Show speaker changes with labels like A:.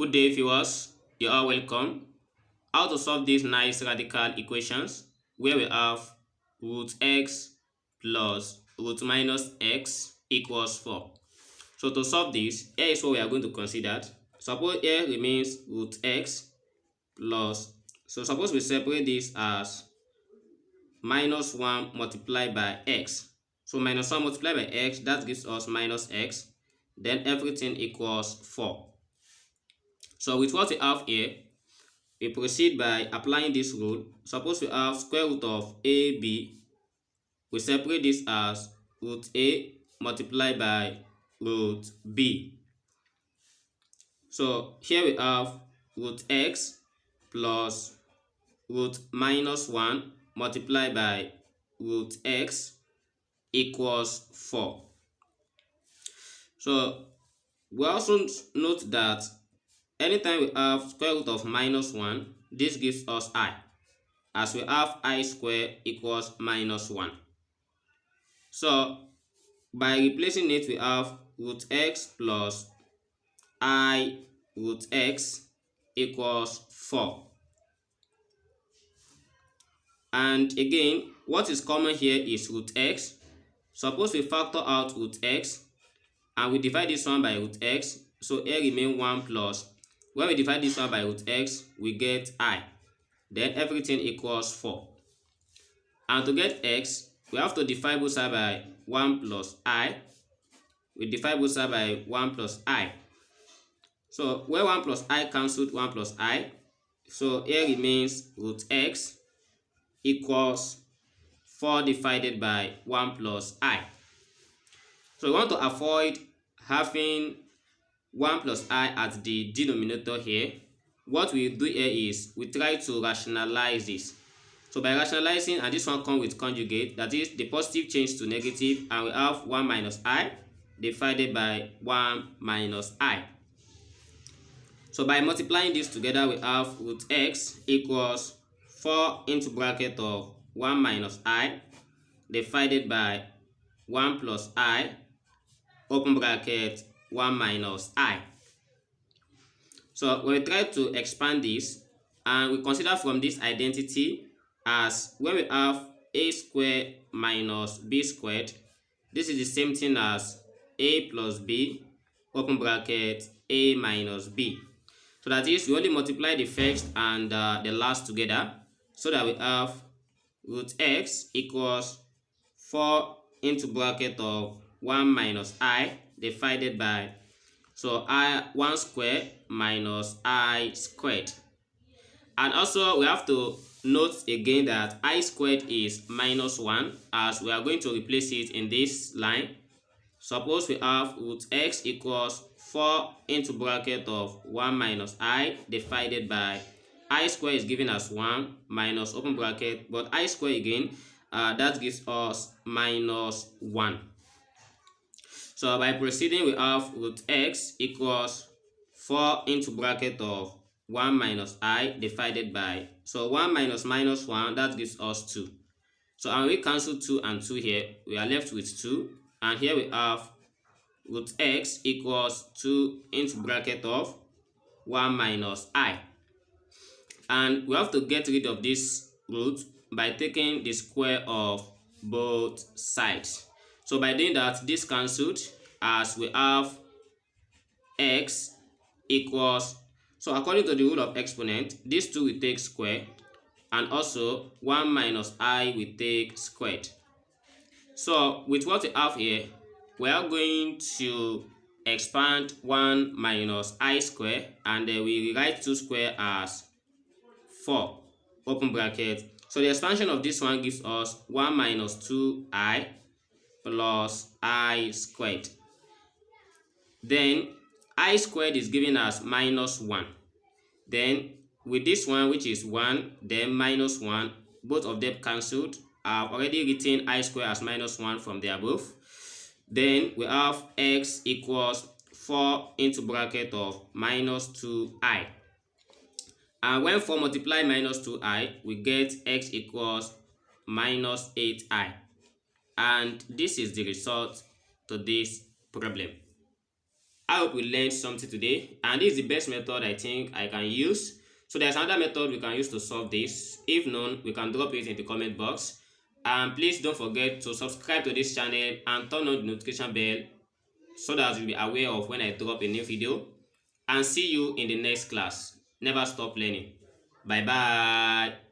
A: Good day, viewers. You are welcome. How to solve these nice radical equations where we have root x plus root minus x equals 4. So to solve this, here is what we are going to consider. Suppose here remains root x plus, so suppose we separate this as minus 1 multiplied by x. So minus 1 multiplied by x, that gives us minus x. Then everything equals 4. So with what we have here, we proceed by applying this rule. Suppose we have square root of AB, we separate this as root A multiplied by root B. So here we have root x plus root minus 1 multiplied by root x equals 4. So we also note that anytime we have square root of minus 1, this gives us I, as we have I squared equals minus 1. So by replacing it, we have root x plus I root x equals 4. And again, what is common here is root x. Suppose we factor out root x and we divide this one by root x. So here remain 1 plus. When we divide this one by root x, we get I. Then everything equals 4. And to get x, we have to divide both sides by 1 plus I. We divide both sides by 1 plus I. So where 1 plus I cancelled 1 plus I, so here remains root x equals 4 divided by 1 plus I. So we want to avoid having 1 plus I at the denominator here. What we do here is we try to rationalize this. So by rationalizing, and this one comes with conjugate, that is the positive change to negative, and we have 1 minus I divided by 1 minus I. So by multiplying this together, we have root x equals 4 into bracket of 1 minus I divided by 1 plus I, open bracket, 1 minus I. So when we try to expand this, and we consider from this identity as when we have a squared minus b squared, this is the same thing as a plus b, open bracket, a minus b. So that is, we only multiply the first and the last together, so that we have root x equals 4 into bracket of 1 minus I divided by, so I 1 squared minus I squared. And also we have to note again that I squared is minus 1, as we are going to replace it in this line. Suppose we have root x equals 4 into bracket of 1 minus I divided by I squared is given as 1 minus open bracket, but I squared again, that gives us minus 1. So by proceeding, we have root x equals 4 into bracket of 1 minus I divided by, so 1 minus minus 1, that gives us 2. So and we cancel 2 and 2 here, we are left with 2. And here we have root x equals 2 into bracket of 1 minus I. And we have to get rid of this root by taking the square of both sides. So by doing that, this cancelled, as we have x equals, so according to the rule of exponent, these two will take square, and also 1 minus I will take squared. So with what we have here, we are going to expand 1 minus I square, and then we write 2 square as 4, open bracket. So the expansion of this one gives us 1 minus 2I plus I squared. Then I squared is given as minus 1. Then with this one, which is 1, then minus 1, both of them cancelled. I've already written I squared as minus 1 from the above. Then we have x equals 4 into bracket of minus 2I. And when 4 multiply minus 2I, we get x equals minus 8I. And this is the result to this problem. I hope we learned something today, and this is the best method I think I can use. So there's another method we can use to solve this. If none, we can drop it in the comment box. And please don't forget to subscribe to this channel and turn on the notification bell so that you'll be aware of when I drop a new video. And see you in the next class. Never stop learning. Bye bye.